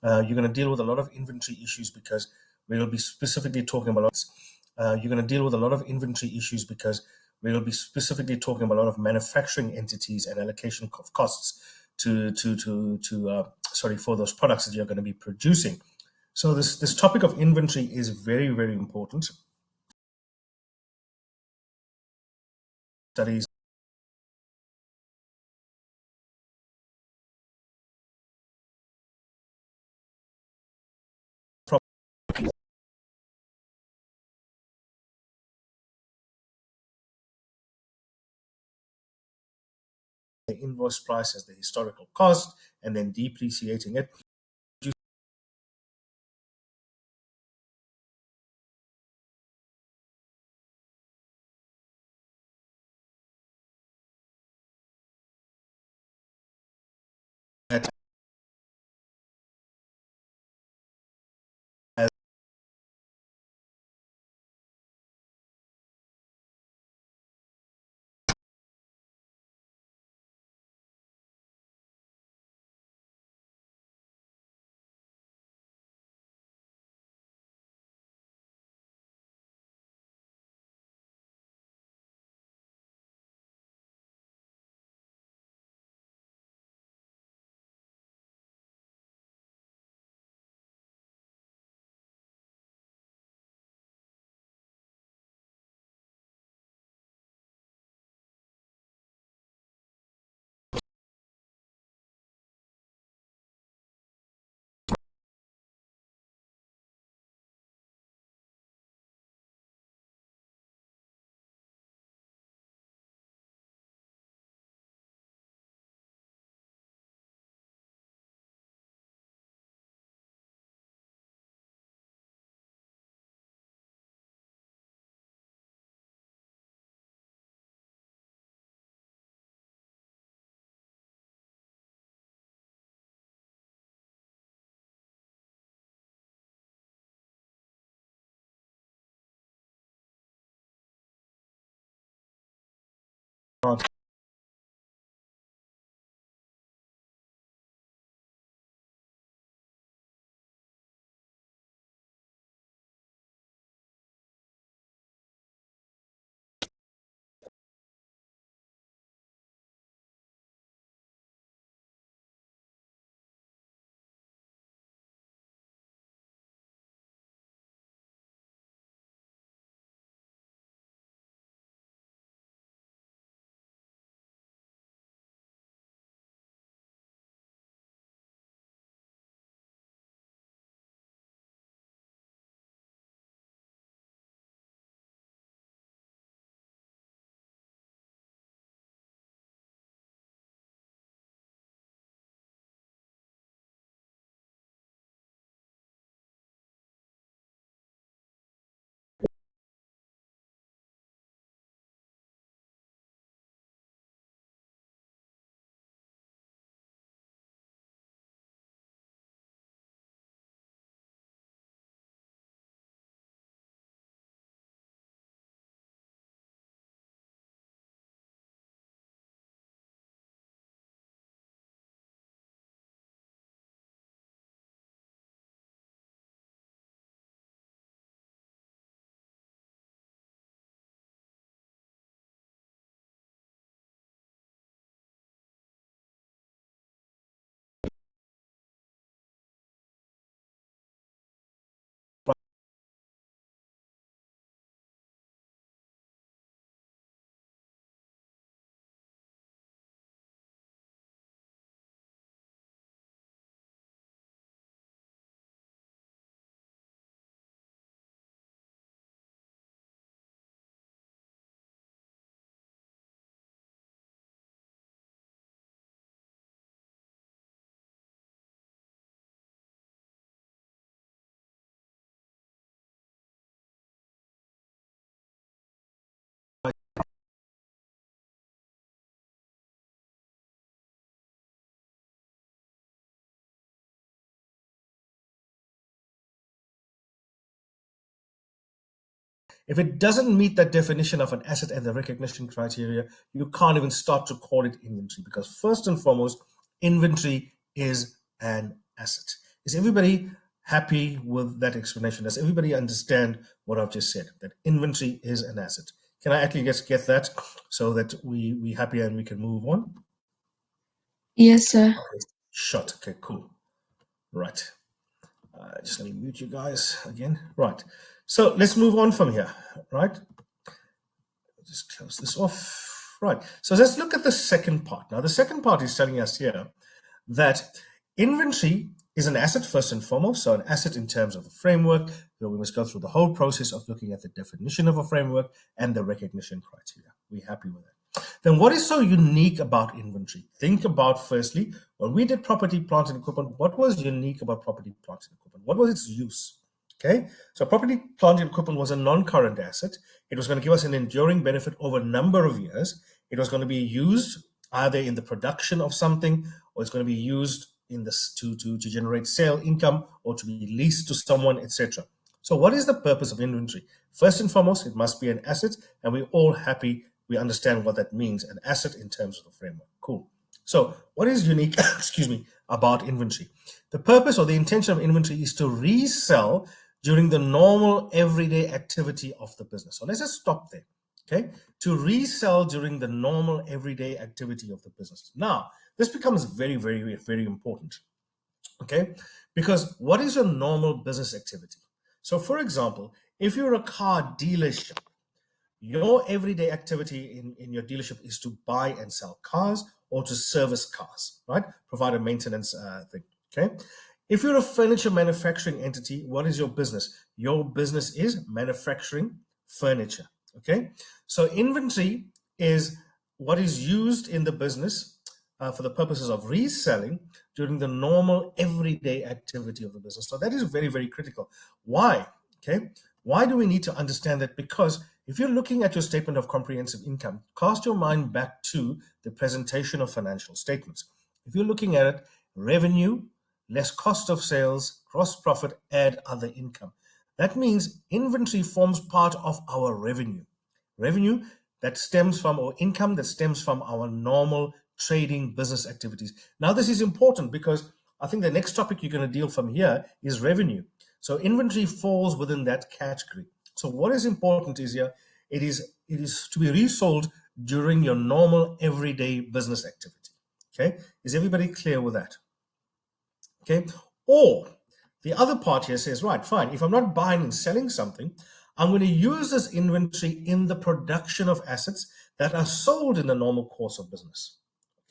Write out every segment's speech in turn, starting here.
You're going to deal with a lot of inventory issues because we'll be specifically talking about you're going to deal with a lot of inventory issues because we'll be specifically talking about a lot of manufacturing entities and allocation of costs for those products that you're going to be producing. So this topic of inventory is very, very important. Studies the invoice price as the historical cost and then depreciating it. If it doesn't meet that definition of an asset and the recognition criteria, you can't even start to call it inventory, because first and foremost, inventory is an asset. Is everybody happy with that explanation? Does everybody understand what I've just said? That inventory is an asset. Can I actually just get that so that we happy and we can move on? Yes, sir. Okay, shot. Okay, cool. Right. Just let me mute you guys again. Right. So let's move on from here. Right. Just close this off. Right. So let's look at the second part. Now, the second part is telling us here that inventory is an asset first and foremost, so an asset in terms of the framework. So we must go through the whole process of looking at the definition of a framework and the recognition criteria. We're happy with it. Then what is so unique about inventory? Think about, firstly, when we did property, plant, and equipment, what was unique about property, plant, and equipment? What was its use? Okay, so property, plant, and equipment was a non-current asset. It was going to give us an enduring benefit over a number of years. It was going to be used either in the production of something, or it's going to be used in this to generate sale income, or to be leased to someone, etc. So what is the purpose of inventory? First and foremost, it must be an asset, and we're all happy we understand what that means, an asset in terms of the framework. Cool. So what is unique, excuse me, about inventory? The purpose or the intention of inventory is to resell during the normal everyday activity of the business. So let's just stop there. Okay, to resell during the normal everyday activity of the business. Now, this becomes very, very, very important. Okay, because what is your normal business activity? So, for example, if you're a car dealership, your everyday activity in your dealership is to buy and sell cars or to service cars, right? Provide a maintenance thing. Okay. If you're a furniture manufacturing entity, what is your business? Your business is manufacturing furniture. Okay. So inventory is what is used in the business for the purposes of reselling during the normal everyday activity of the business. So that is very, very critical. Why? Okay. Why do we need to understand that? Because if you're looking at your statement of comprehensive income, cast your mind back to the presentation of financial statements. If you're looking at it, revenue, less cost of sales, gross profit, add other income. That means inventory forms part of our revenue. Revenue that stems from, or income that stems from, our normal trading business activities. Now, this is important because I think the next topic you're going to deal from here is revenue. So inventory falls within that category. So what is important is here, it is to be resold during your normal everyday business activity. Okay, is everybody clear with that? Okay, or the other part here says, right, fine, if I'm not buying and selling something, I'm going to use this inventory in the production of assets that are sold in the normal course of business.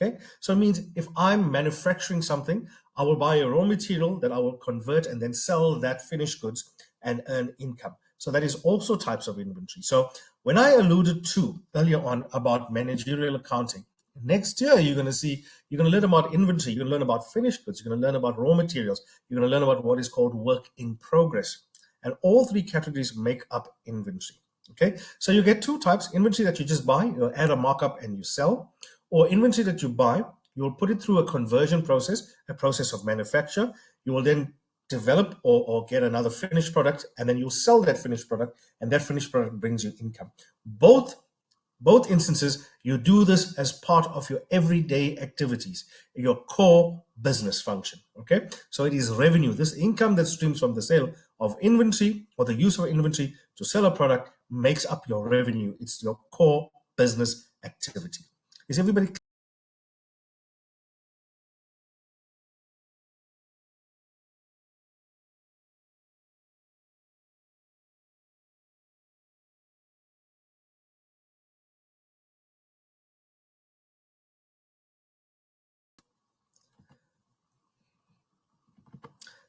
Okay, so it means if I'm manufacturing something, I will buy a raw material that I will convert and then sell that finished goods and earn income. So that is also types of inventory. So when I alluded to earlier on about managerial accounting, next year you're going to see, you're going to learn about inventory, you're going to learn about finished goods, you're going to learn about raw materials, you're going to learn about what is called work in progress. And all three categories make up inventory. Okay, so you get two types: inventory that you just buy, you add a markup and you sell, or inventory that you buy, you will put it through a conversion process, a process of manufacture. You will then develop or get another finished product, and then you'll sell that finished product, and that finished product brings you income. Both instances, you do this as part of your everyday activities, your core business function. Okay, so it is revenue, this income that streams from the sale of inventory or the use of inventory to sell a product makes up your revenue. It's your core business activity. Is everybody clear?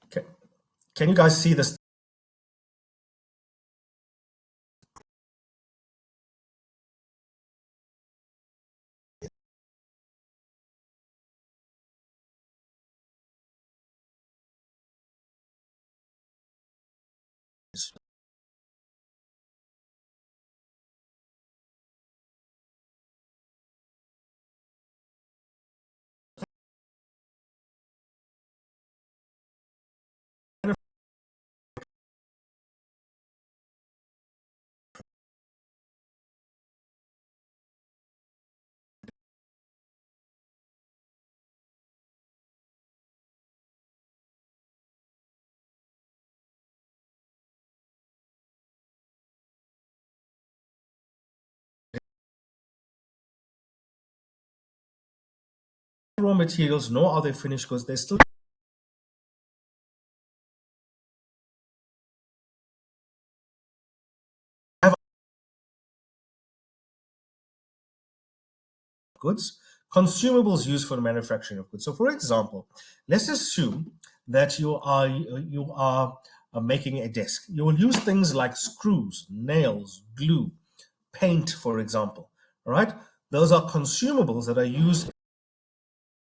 Okay. Can you guys see this? raw materials, nor are they finished goods. They're still have goods, consumables used for the manufacturing of goods. So, for example, let's assume that you are making a desk. You will use things like screws, nails, glue, paint, for example. All right, those are consumables that are used in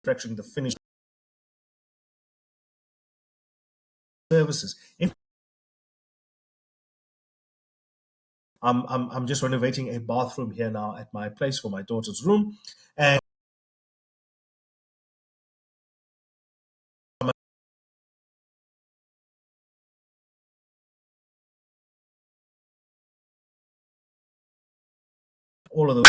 manufacturing the finished services. If I'm just renovating a bathroom here now at my place for my daughter's room, and all of those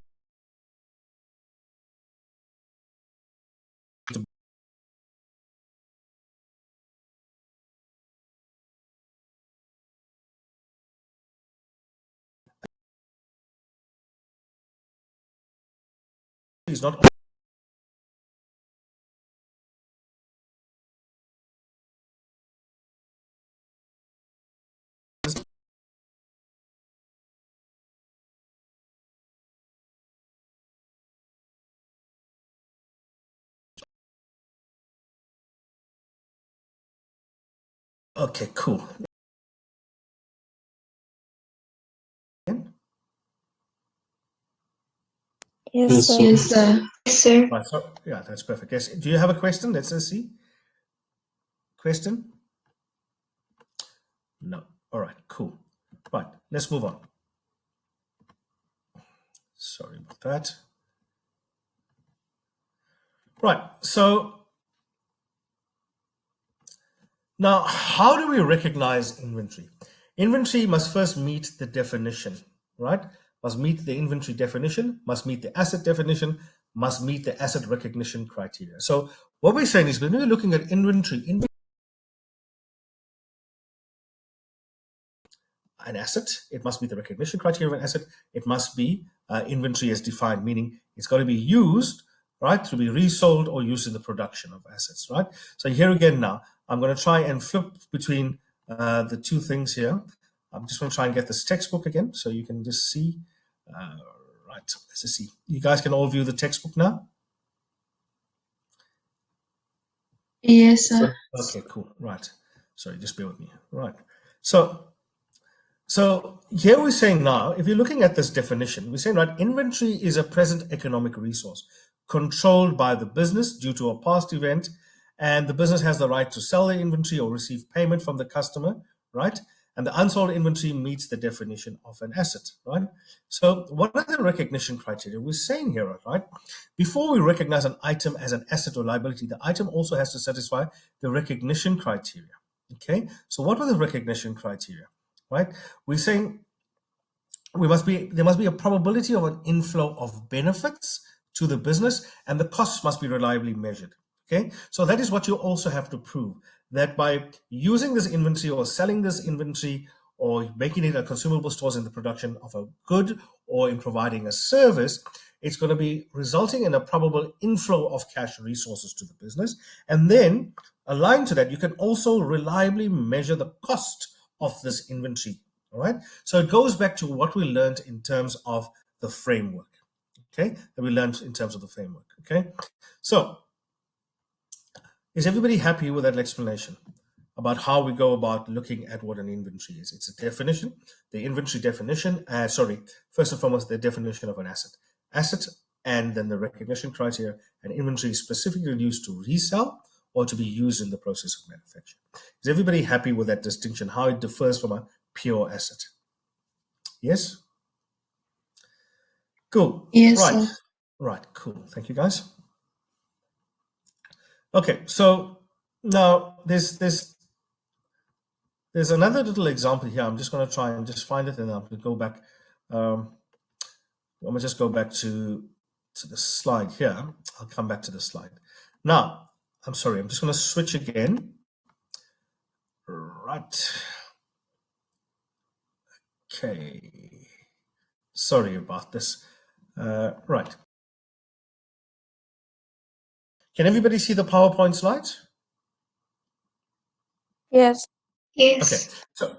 is not okay. Cool. Yes, sir. Yes, sir. Yes, sir. Right, so, yeah, that's perfect. Yes. Do you have a question? Let's see. Question? No. All right. Cool. Right. Let's move on. Sorry about that. Right. So now, how do we recognize inventory? Inventory must first meet the definition, right? Must meet the inventory definition, must meet the asset definition, must meet the asset recognition criteria. So what we're saying is when we're looking at inventory an asset, it must meet the recognition criteria of an asset. It must be inventory as defined, meaning it's got to be used, right, to be resold or used in the production of assets, right? So here again now, I'm going to try and flip between the two things here. I'm just going to try and get this textbook again so you can just see. Right, let's just see. You guys can all view the textbook now? Yes, sir. Okay, cool. Right. Sorry, just bear with me. Right. So here we're saying now, if you're looking at this definition, we're saying, right, inventory is a present economic resource controlled by the business due to a past event, and the business has the right to sell the inventory or receive payment from the customer, right? And the unsold inventory meets the definition of an asset, right? So what are the recognition criteria? We're saying here, right, before we recognize an item as an asset or liability, the item also has to satisfy the recognition criteria, okay? So what were the recognition criteria? Right, we're saying there must be a probability of an inflow of benefits to the business, and the costs must be reliably measured. Okay, so that is what you also have to prove, that by using this inventory or selling this inventory or making it a consumable stores in the production of a good or in providing a service, it's going to be resulting in a probable inflow of cash resources to the business. And then aligned to that, you can also reliably measure the cost of this inventory. All right. So it goes back to what we learned in terms of the framework. Okay. That we learned in terms of the framework. Okay. So is everybody happy with that explanation about how we go about looking at what an inventory is? It's a definition, the inventory definition. First and foremost, the definition of an asset. Asset, and then the recognition criteria. And inventory is specifically used to resell or to be used in the process of manufacture. Is everybody happy with that distinction, how it differs from a pure asset? Yes? Cool. Yes, Right. sir. Right. Cool. Thank you, guys. Okay. So now there's another little example here. I'm just going to try and just find it, and I'm going to go back. I'm going to just go back to the slide here. I'll come back to the slide. Now, I'm sorry. I'm just going to switch again. Right. Okay. Sorry about this. Right. Can everybody see the PowerPoint slides? Yes. Yes. Okay.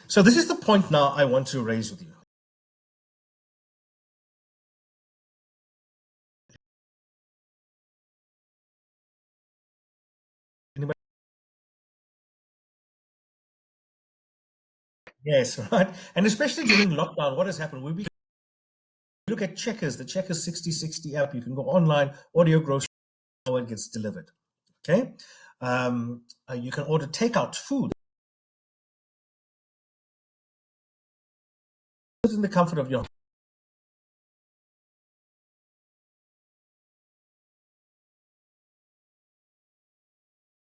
So this is the point now I want to raise with you. Anybody? Yes, right. And especially during lockdown, what has happened? We look at Checkers, the Checkers 6060 app. You can go online, order your groceries, how it gets delivered. Okay. You can order takeout food in the comfort of your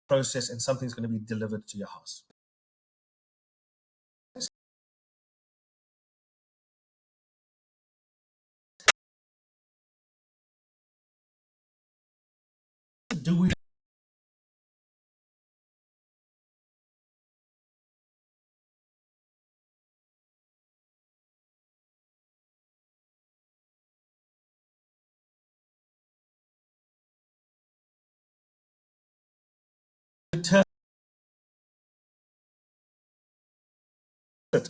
process, and something's going to be delivered to your house. Do we return it?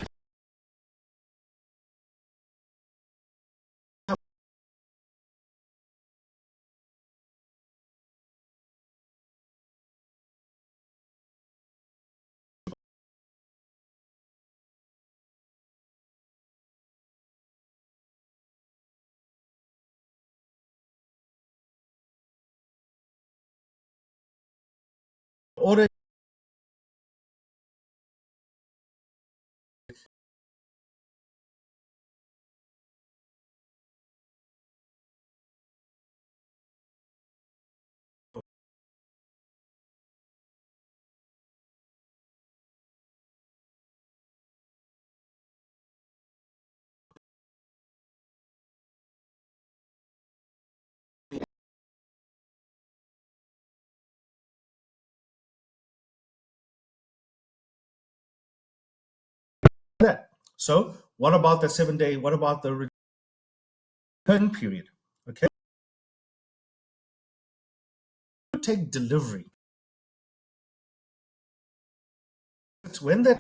Order that. So what about the 7-day? What about the return period? Okay. Take delivery. It's when that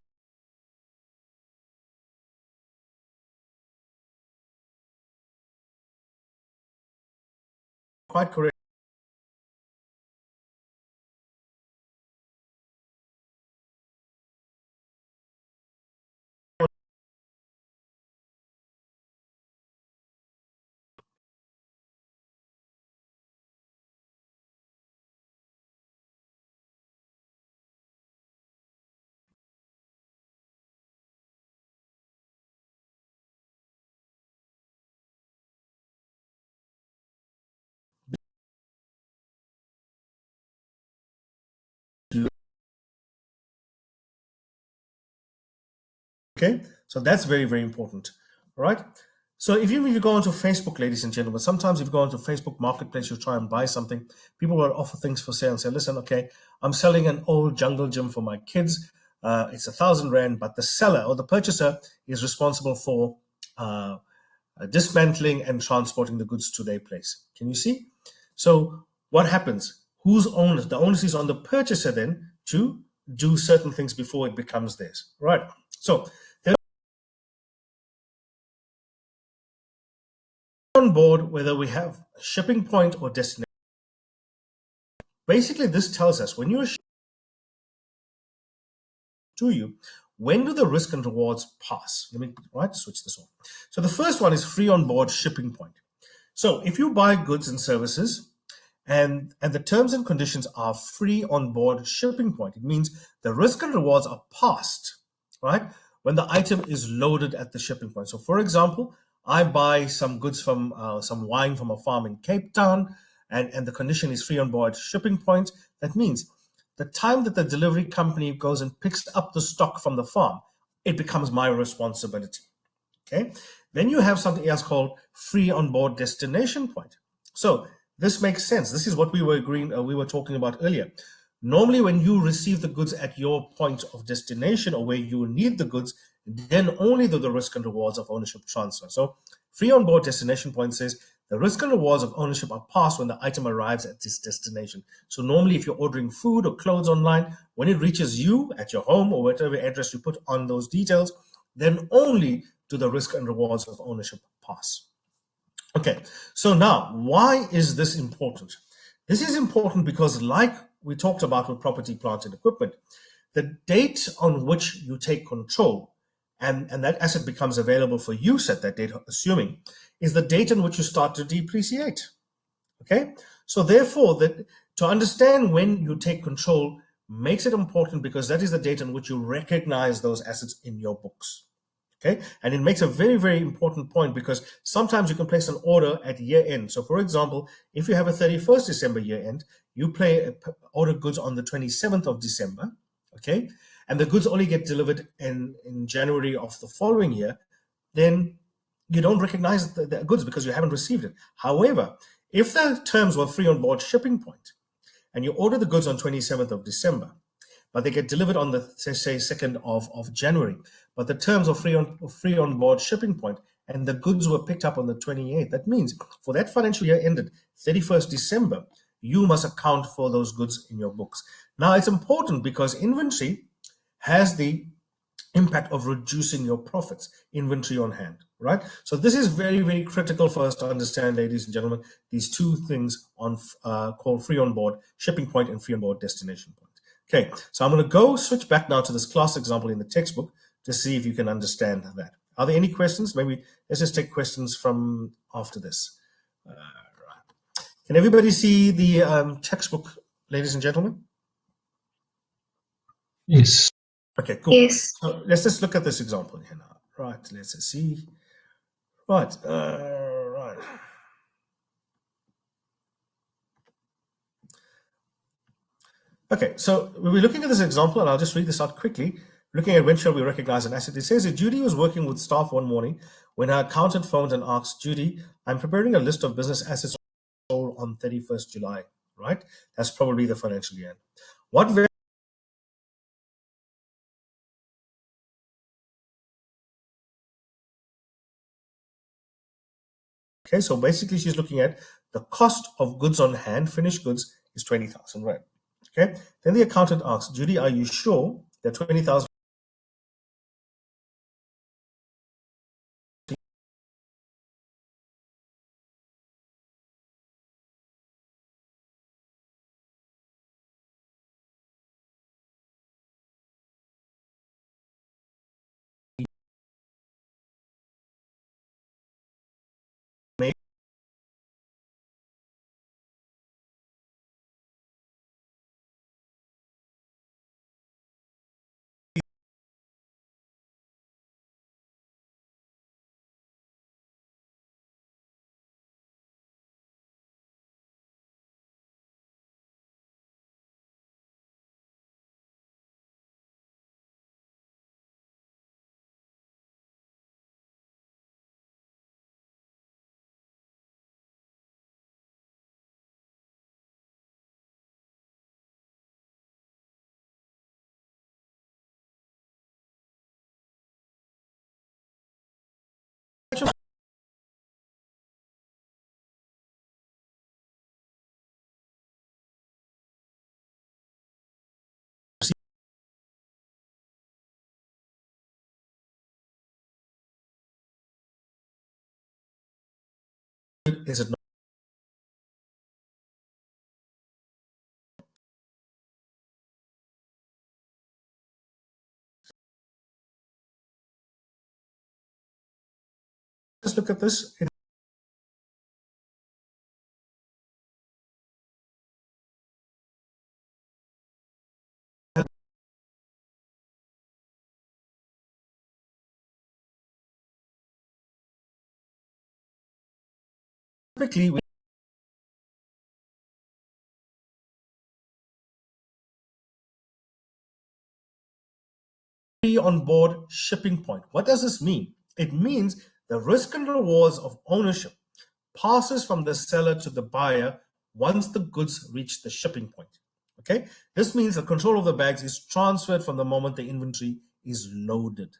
quite correct. Okay, so that's very, very important. All right. So if you go onto Facebook, ladies and gentlemen, sometimes if you go onto Facebook Marketplace, you try and buy something, people will offer things for sale and say, listen, okay, I'm selling an old jungle gym for my kids. It's 1,000 Rand, but the seller or the purchaser is responsible for dismantling and transporting the goods to their place. Can you see? So what happens? Whose onus? The onus is on the purchaser then to do certain things before it becomes theirs. Right. So on board, whether we have a shipping point or destination. Basically, this tells us when you're to you, when do the risk and rewards pass? Let me switch this on. So the first one is free on board shipping point. So if you buy goods and services and the terms and conditions are free on board shipping point, it means the risk and rewards are passed, right? When the item is loaded at the shipping point. So for example, I buy some goods from some wine from a farm in Cape Town, and the condition is free on board shipping point. That means the time that the delivery company goes and picks up the stock from the farm, it becomes my responsibility. Okay. Then you have something else called free on board destination point. So this makes sense. This is what we were talking about earlier. Normally, when you receive the goods at your point of destination or where you need the goods, then only do the risk and rewards of ownership transfer. So free on board destination point says The risk and rewards of ownership are passed when the item arrives at this destination. So normally if you're ordering food or clothes online, when it reaches you at your home or whatever address you put on those details, then only do the risk and rewards of ownership pass. Okay, so now why is this important? This is important because, like we talked about with property, plant, and equipment, the date on which you take control and that asset becomes available for use at that date, assuming, is the date on which you start to depreciate. Okay, so therefore, to understand when you take control makes it important because that is the date on which you recognize those assets in your books. Okay, and it makes a very, very important point because sometimes you can place an order at year end. So for example, if you have a 31st December year end, you order goods on the 27th of December, okay, and the goods only get delivered in January of the following year, then you don't recognize the goods because you haven't received it. However, if the terms were free on board shipping point and you order the goods on 27th of December, but they get delivered on the, say, 2nd of January. But the terms are free on board shipping point, and the goods were picked up on the 28th. That means for that financial year ended 31st December, you must account for those goods in your books. Now, it's important because inventory has the impact of reducing your profits, inventory on hand, right? So this is very, very critical for us to understand, ladies and gentlemen, these two things on called free on board shipping point and free on board destination point. Okay, so I'm going to switch back now to this class example in the textbook to see if you can understand that. Are there any questions? Maybe let's just take questions from after this. Right. Can everybody see the textbook, ladies and gentlemen? Yes. Okay, cool. Yes. So let's just look at this example here now. Right, let's just see. Right, right. Okay, so we'll be looking at this example, and I'll just read this out quickly. Looking at when shall we recognize an asset. It says that Judy was working with staff one morning when her accountant phoned and asked, Judy, I'm preparing a list of business assets sold on 31st July, right? That's probably the financial year. What Okay, so basically she's looking at the cost of goods on hand, finished goods, is 20,000, right? Okay, then the accountant asks, Judy, are you sure that 20,000 is it not? Let's look at this. Typically, we on board shipping point. What does this mean? It means the risk and rewards of ownership passes from the seller to the buyer once the goods reach the shipping point. Okay, this means the control of the bags is transferred from the moment the inventory is loaded.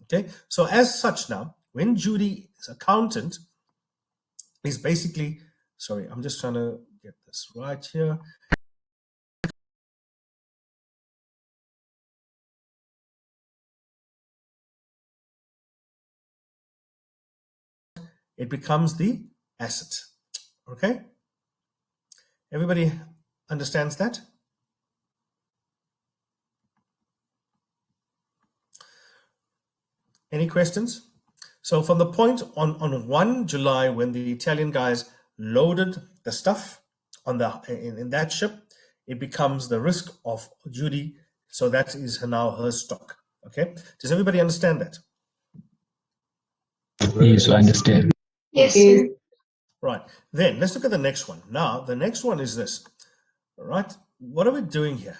Okay, so as such now, when Judy's accountant is basically, sorry, I'm just trying to get this right here. It becomes the asset. Okay? Everybody understands that? Any questions? So from the point on 1 July, when the Italian guys loaded the stuff on the in that ship, it becomes the risk of Judy. So that is now her stock. Okay? Does everybody understand that? Yes, I understand. Yes, sir. Right. Then let's look at the next one. Now, the next one is this. All right. What are we doing here?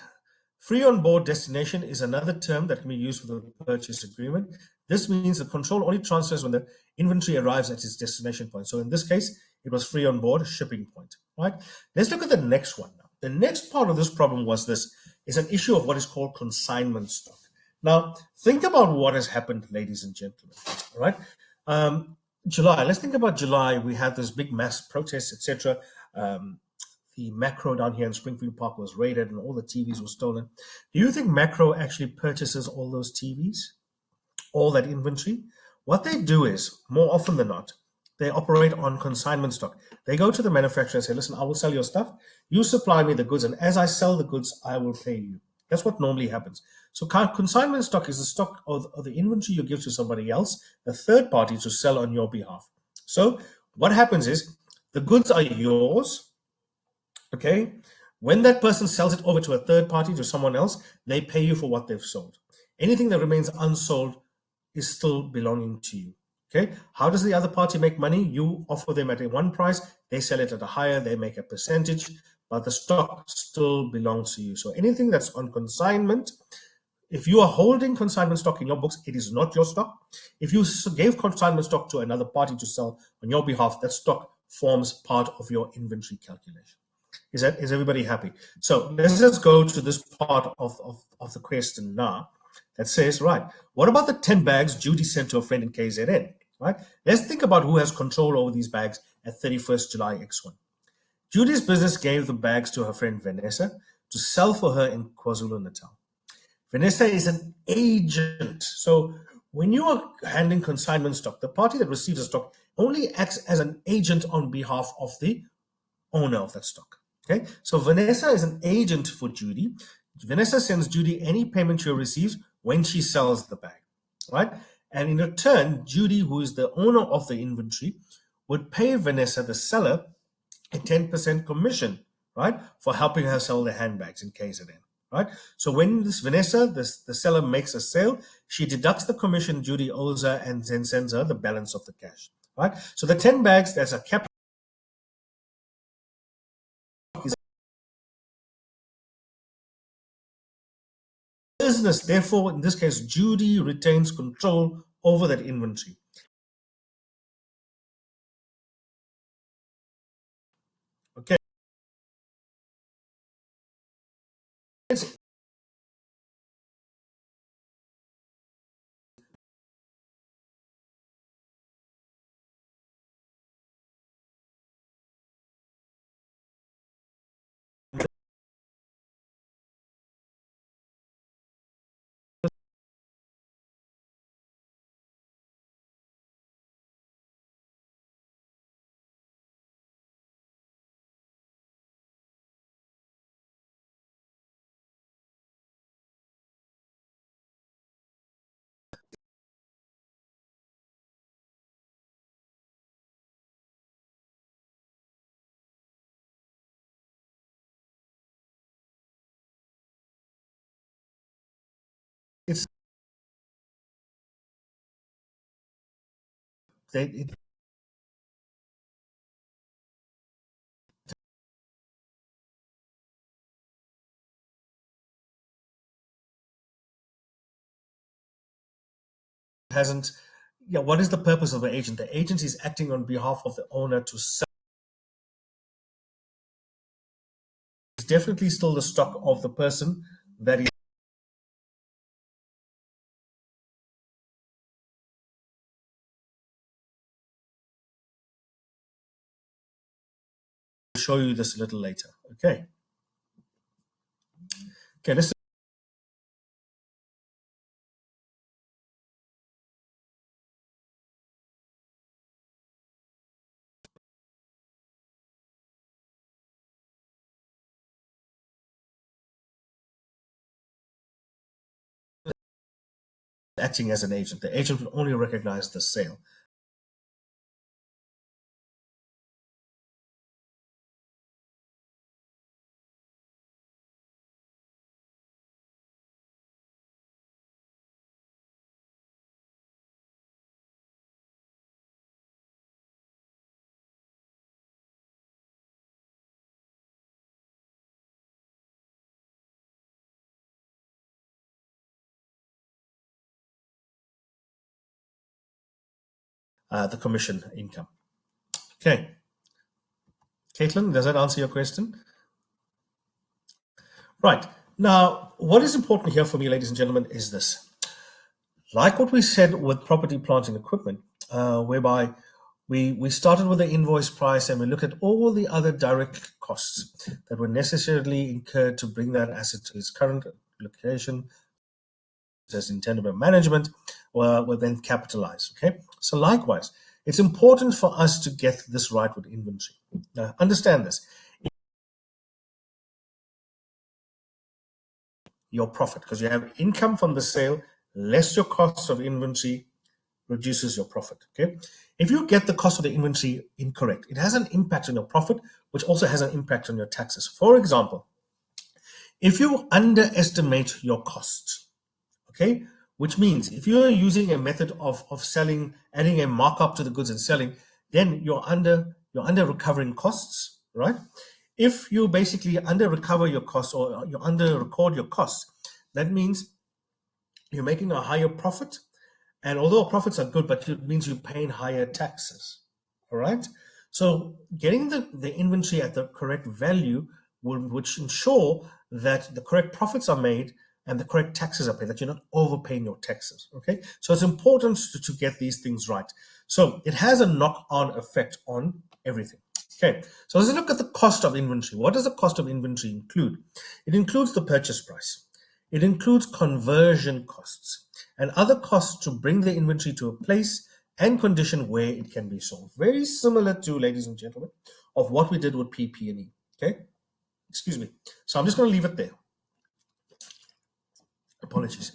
Free on board destination is another term that can be used for the purchase agreement. This means the control only transfers when the inventory arrives at its destination point. So in this case, it was free on board shipping point, right? Let's look at the next one now. The next part of this problem was this, is an issue of what is called consignment stock. Now, think about what has happened, ladies and gentlemen, all right? July, let's think about July. We had this big mass protests, etc. The Macro down here in Springfield Park was raided and all the TVs were stolen. Do you think Macro actually purchases all those TVs, all that inventory? What they do is, more often than not, they operate on consignment stock. They go to the manufacturer and say, listen, I will sell your stuff. You supply me the goods, and as I sell the goods, I will pay you. That's what normally happens. So consignment stock is the stock of the inventory you give to somebody else, a third party, to sell on your behalf. So what happens is the goods are yours. Okay. When that person sells it over to a third party, to someone else, they pay you for what they've sold. Anything that remains unsold is still belonging to you. Okay. How does the other party make money? You offer them at one price, they sell it at a higher, they make a percentage, but the stock still belongs to you. So anything that's on consignment, if you are holding consignment stock in your books, it is not your stock. If you gave consignment stock to another party to sell on your behalf, that stock forms part of your inventory calculation. Is everybody happy? So let's just go to this part of the question now that says, right, what about the 10 bags Judy sent to a friend in KZN? Right? Let's think about who has control over these bags at 31st July X1. Judy's business gave the bags to her friend Vanessa to sell for her in KwaZulu-Natal. Vanessa is an agent. So when you are handling consignment stock, the party that receives the stock only acts as an agent on behalf of the owner of that stock. Okay, so Vanessa is an agent for Judy. Vanessa sends Judy any payment she receives when she sells the bag, right? And in return, Judy, who is the owner of the inventory, would pay Vanessa, the seller, a 10% commission, right, for helping her sell the handbags in KZN, right? So when this Vanessa, the seller, makes a sale, she deducts the commission Judy owes her and then sends her the balance of the cash, right? So the 10 bags, there's a cap business. Therefore, in this case, Judy retains control over that inventory. Okay. It it's it hasn't. Yeah, what is the purpose of the agent? The agent is acting on behalf of the owner to sell. It's definitely still the stock of the person that is. show you this a little later. Okay. Okay, let's acting as an agent. The agent will only recognize the sale. The commission income. Okay. Caitlin, does that answer your question? Right. Now, what is important here for me, ladies and gentlemen, is this. Like what we said with property, plant, and equipment, whereby we started with the invoice price and we looked at all the other direct costs that were necessarily incurred to bring that asset to its current location, as intended by management, were then capitalized. Okay. So likewise, it's important for us to get this right with inventory. Now, understand this. Your profit, because you have income from the sale less your cost of inventory reduces your profit. Okay, if you get the cost of the inventory incorrect, it has an impact on your profit, which also has an impact on your taxes. For example, if you underestimate your costs, okay, which means if you're using a method of selling, adding a markup to the goods and selling, then you're under recovering costs, right? If you basically under recover your costs or you under record your costs, that means you're making a higher profit. And although profits are good, but it means you're paying higher taxes. All right. So getting the inventory at the correct value which ensure that the correct profits are made and the correct taxes are paid, that you're not overpaying your taxes. Okay. So it's important to get these things right. So it has a knock-on effect on everything. Okay, so let's look at the cost of inventory. What does the cost of inventory include? It includes the purchase price. It includes conversion costs and other costs to bring the inventory to a place and condition where it can be sold. Very similar to, ladies and gentlemen, of what we did with PP&E. Okay, excuse me. So I'm just going to leave it there. Apologies.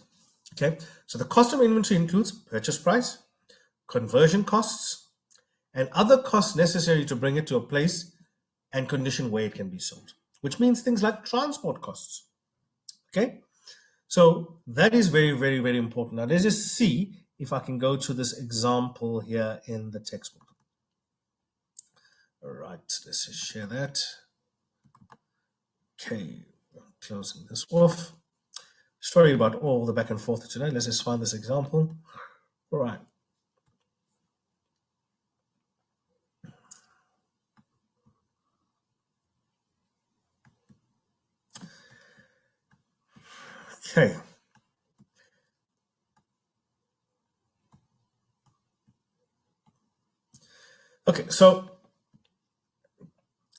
Okay, so the cost of inventory includes purchase price, conversion costs, and other costs necessary to bring it to a place and condition where it can be sold, which means things like transport costs. Okay, so that is very, very, very important. Now let's just see if I can go to this example here in the textbook. All right, let's just share that. Okay, I'm closing this off. Sorry about all the back and forth today. Let's just find this example. All right. Okay. Okay, so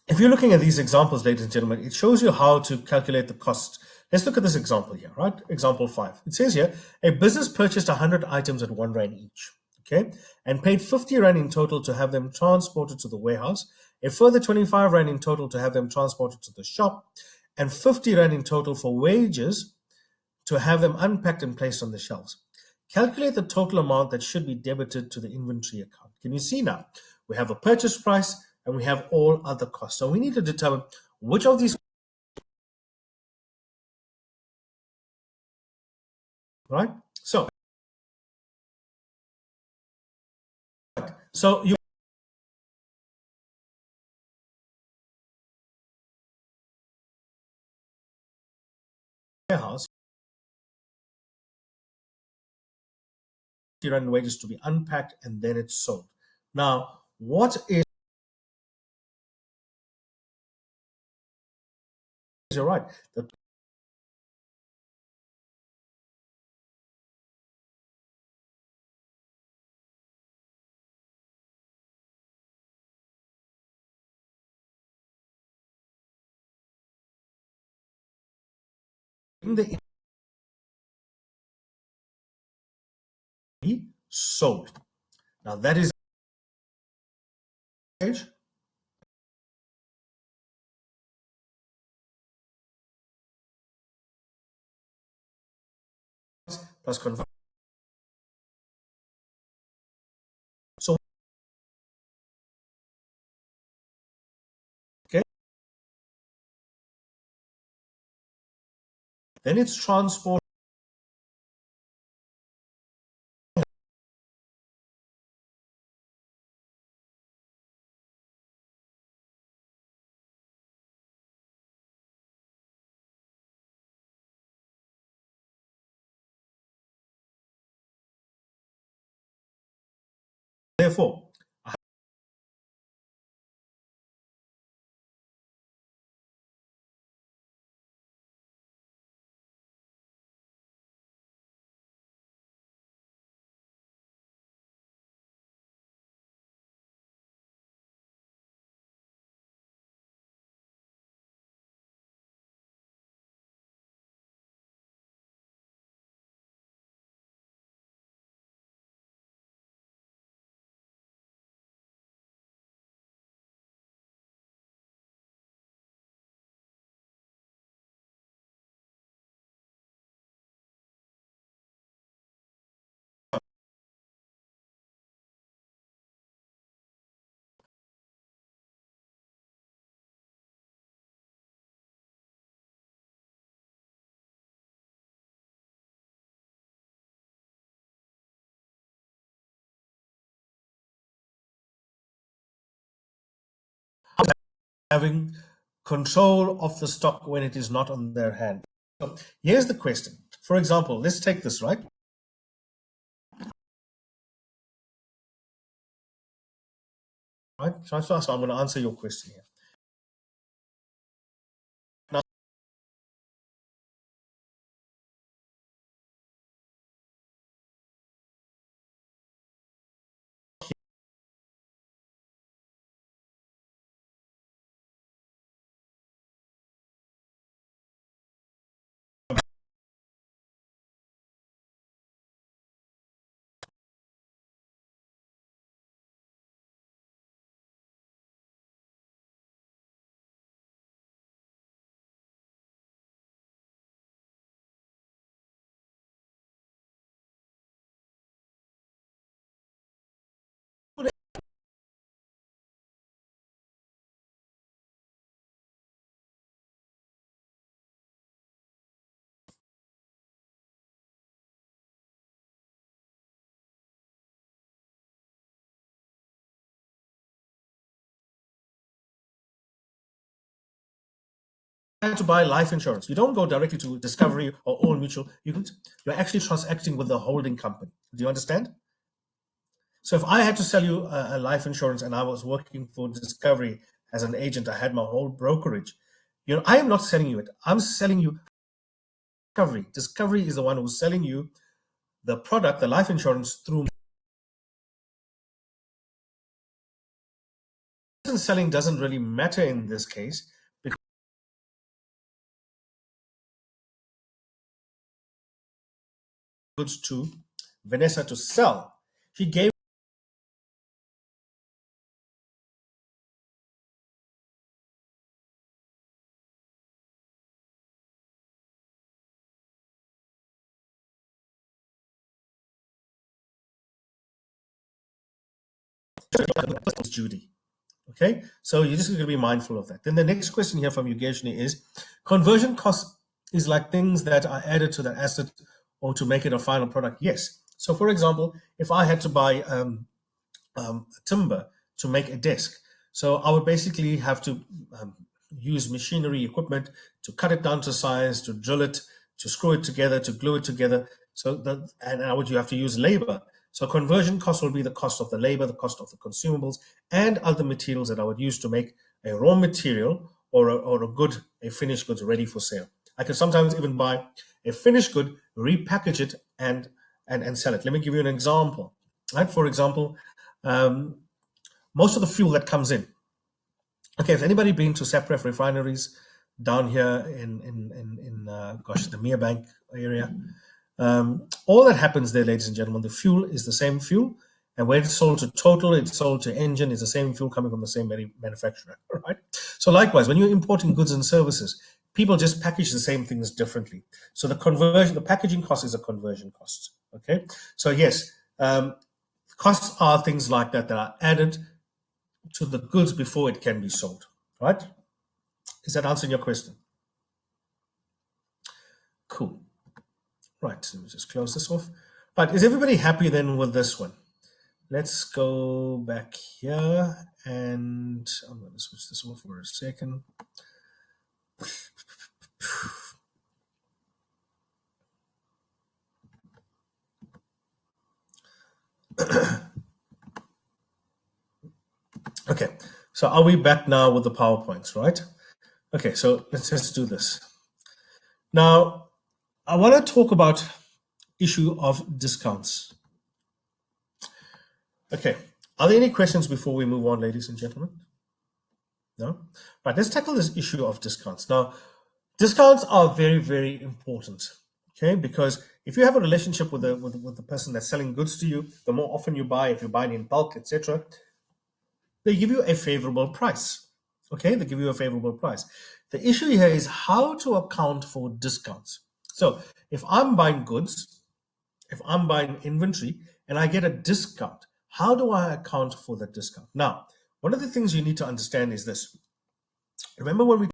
if you're looking at these examples, ladies and gentlemen, it shows you how to calculate the cost. Let's look at this example here, right? Example 5. It says here, a business purchased 100 items at 1 Rand each, okay, and paid 50 Rand in total to have them transported to the warehouse, a further 25 Rand in total to have them transported to the shop, and 50 Rand in total for wages to have them unpacked and placed on the shelves. Calculate the total amount that should be debited to the inventory account. Can you see now? We have a purchase price and we have all other costs. So we need to determine which of these, right? So you warehouse, you run wages to be unpacked and then it's sold. Now, what is, you're right, the the sold. Now that is plus conversion. So okay, then it's transport. Therefore, having control of the stock when it is not on their hand. So here's the question. For example, let's take this, right? Right. So I'm going to answer your question here. Now, to buy life insurance, you don't go directly to Discovery or Old Mutual. You're actually transacting with the holding company. Do you understand? So if I had to sell you a life insurance and I was working for Discovery as an agent, I had my whole brokerage. I am not selling you it. I'm selling you Discovery. Discovery is the one who's selling you the product, the life insurance, through. Selling doesn't really matter in this case because goods to Vanessa to sell. She gave Judy. Okay, so you're just going to be mindful of that. Then the next question here from Yogeshni is, conversion cost is like things that are added to the asset or to make it a final product. Yes. So for example, if I had to buy timber to make a desk, so I would basically have to use machinery, equipment to cut it down to size, to drill it, to screw it together, to glue it together. So you have to use labor. So conversion cost will be the cost of the labor, the cost of the consumables, and other materials that I would use to make a raw material or a finished goods ready for sale. I can sometimes even buy a finished good, repackage it, and sell it. Let me give you an example. Right? For example, most of the fuel that comes in. Okay, has anybody been to Sapref refineries? down here in gosh, the Merebank area. All that happens there, ladies and gentlemen, the fuel is the same fuel, and when it's sold to Total, it's sold to Engine, it's the same fuel coming from the same manufacturer, right? So likewise, when you're importing goods and services, people just package the same things differently. So the packaging cost is a conversion cost, okay? So yes, costs are things like that that are added to the goods before it can be sold, right? Is that answering your question? Cool. Right, let me just close this off. Right, is everybody happy then with this one? Let's go back here, and I'm going to switch this off for a second. Okay, so are we back now with the PowerPoints, right? Okay, so let's just do this. Now, I want to talk about issue of discounts. Okay, are there any questions before we move on, ladies and gentlemen? No? Right, let's tackle this issue of discounts. Now, discounts are very, very important, okay? Because if you have a relationship with the person that's selling goods to you, the more often you buy, if you're buying in bulk, etc., they give you a favorable price, okay? They give you a favorable price. The issue here is how to account for discounts. So if I'm buying goods, if I'm buying inventory and I get a discount, how do I account for that discount? Now, one of the things you need to understand is this. Remember when we